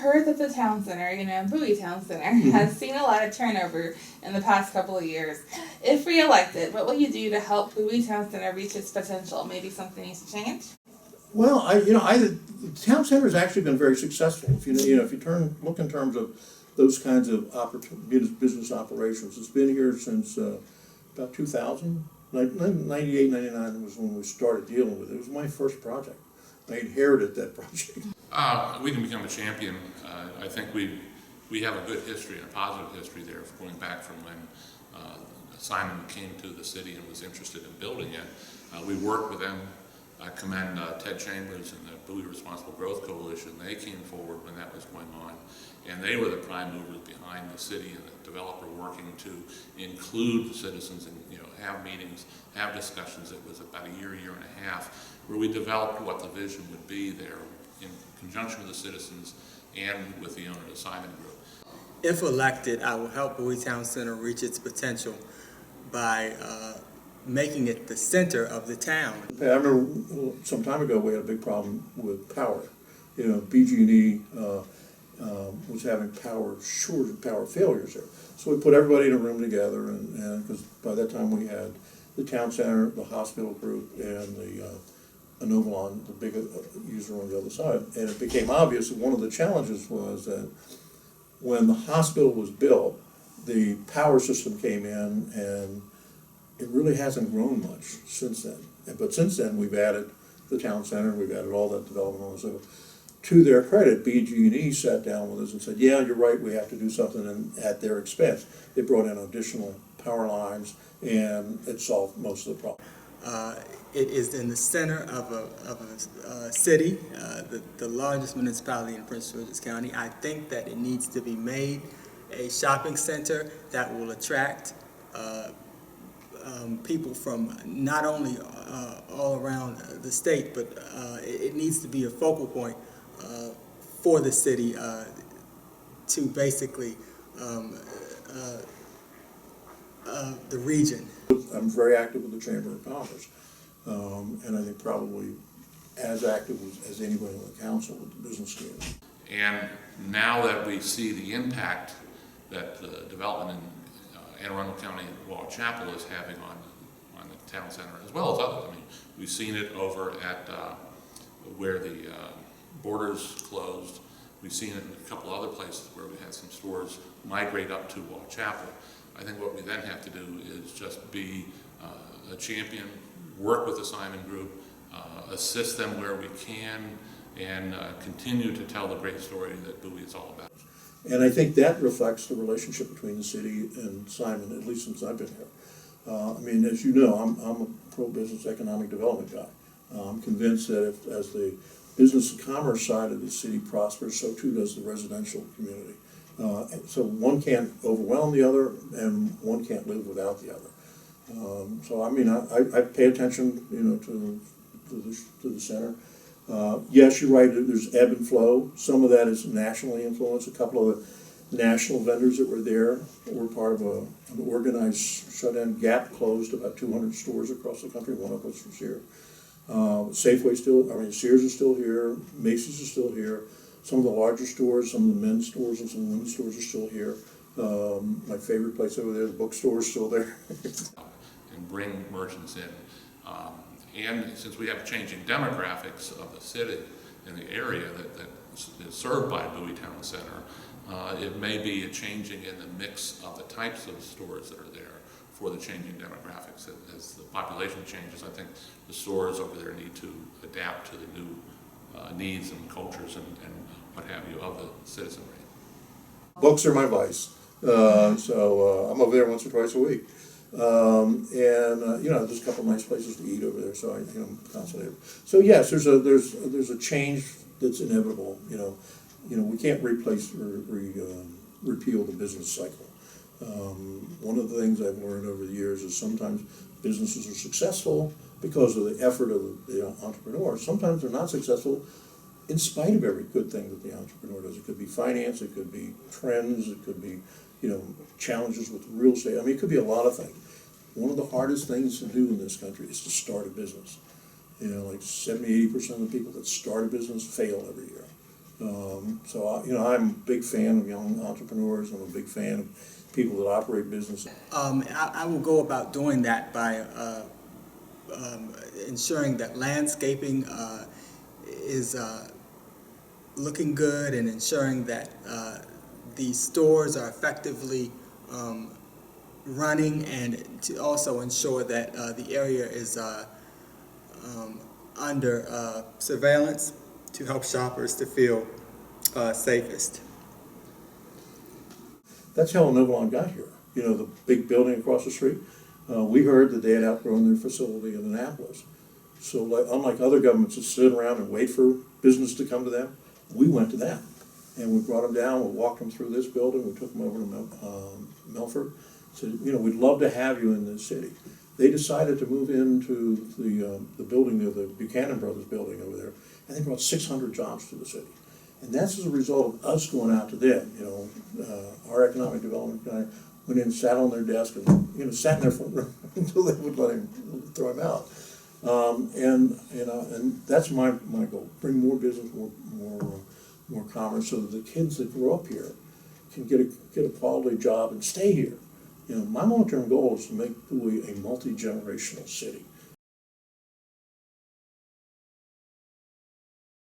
heard that the town center, Bowie Town Center, has seen a lot of turnover in the past couple of years. If reelected, what will you do to help Bowie Town Center reach its potential? Maybe something needs to change? Well, the town center has actually been very successful. If you look in terms of those kinds of business operations, it's been here since about 2000. 98, 99 was when we started dealing with it. It was my first project. I inherited that project. We can become a champion. I think we have a good history and a positive history there, going back from when Simon came to the city and was interested in building it. We worked with them. I commend Ted Chambers and the Bowie Responsible Growth Coalition. They came forward when that was going on, and they were the prime movers behind the city and the developer working to include the citizens and have meetings, have discussions. It was about a year and a half, where we developed what the vision would be there in conjunction with the citizens and with the owner, the Simon Group. If elected, I will help Bowie Town Center reach its potential by making it the center of the town. I remember some time ago we had a big problem with power. BG&E was having power failures there. So we put everybody in a room together, and because by that time we had the town center, the hospital group, and the Inovalon, the big user on the other side. And it became obvious that one of the challenges was that when the hospital was built, the power system came in, and it really hasn't grown much since then. But since then, we've added the town center, we've added all that development on. So, to their credit, BG&E sat down with us and said, "Yeah, you're right. We have to do something," at their expense. They brought in additional power lines, and it solved most of the problem. It is in the center of a city, the largest municipality in Prince George's County. I think that it needs to be made a shopping center that will attract people from not only all around the state, but it needs to be a focal point for the city to basically the region. I'm very active with the Chamber of Commerce, and I think probably as active as anybody on the council with the business community. And now that we see the impact that the development in Anne Arundel County and Wall Chapel is having on the town center, as well as others. I mean, we've seen it over at where the borders closed. We've seen it in a couple other places where we had some stores migrate up to Wall Chapel. I think what we then have to do is just be a champion, work with the Simon Group, assist them where we can, and continue to tell the great story that Bowie is all about. And I think that reflects the relationship between the city and Simon, at least since I've been here. As you know, I'm a pro-business economic development guy. I'm convinced that as the business and commerce side of the city prospers, so too does the residential community. So one can't overwhelm the other, and one can't live without the other. I pay attention, to the center. Yes, you're right. There's ebb and flow. Some of that is nationally influenced. A couple of the national vendors that were there were part of an organized shut-in. Gap closed about 200 stores across the country. One of which was here. Safeway Sears is still here. Macy's is still here. Some of the larger stores, some of the men's stores and some of the women's stores are still here. My favorite place over there, the bookstore, is still there. And bring merchants in. And since we have changing demographics of the city in the area that is served by Bowie Town Center, it may be a changing in the mix of the types of stores that are there for the changing demographics. As the population changes, I think the stores over there need to adapt to the new needs and cultures and what have you of the citizenry. Books are my vice, so I'm over there once or twice a week. There's a couple of nice places to eat over there, so I'm constantly. So yes, there's a change that's inevitable. We can't replace or repeal the business cycle. One of the things I've learned over the years is sometimes businesses are successful because of the effort of the entrepreneur. Sometimes they're not successful in spite of every good thing that the entrepreneur does. It could be finance, it could be trends, it could be challenges with real estate. It could be a lot of things. One of the hardest things to do in this country is to start a business. Like 70-80% of the people that start a business fail every year. I'm a big fan of young entrepreneurs. I'm a big fan of people that operate businesses. I will go about doing that by ensuring that landscaping is looking good, and ensuring that the stores are effectively running, and to also ensure that the area is under surveillance to help shoppers to feel safest. That's how Novalon got here. You know, the big building across the street. We heard that they had outgrown their facility in Annapolis. So, unlike other governments that sit around and wait for business to come to them, we went to them. And we brought them down, we walked them through this building, we took them over to Milford. Said, we'd love to have you in this city. They decided to move into the building, the Buchanan Brothers building over there, and they brought 600 jobs to the city. And that's as a result of us going out to them. Our economic development guy went in, sat on their desk, and sat in their front room until they would let him throw him out. And that's my goal: bring more business, more commerce, so that the kids that grow up here can get a quality job and stay here. My long-term goal is to make Bowie a multi-generational city.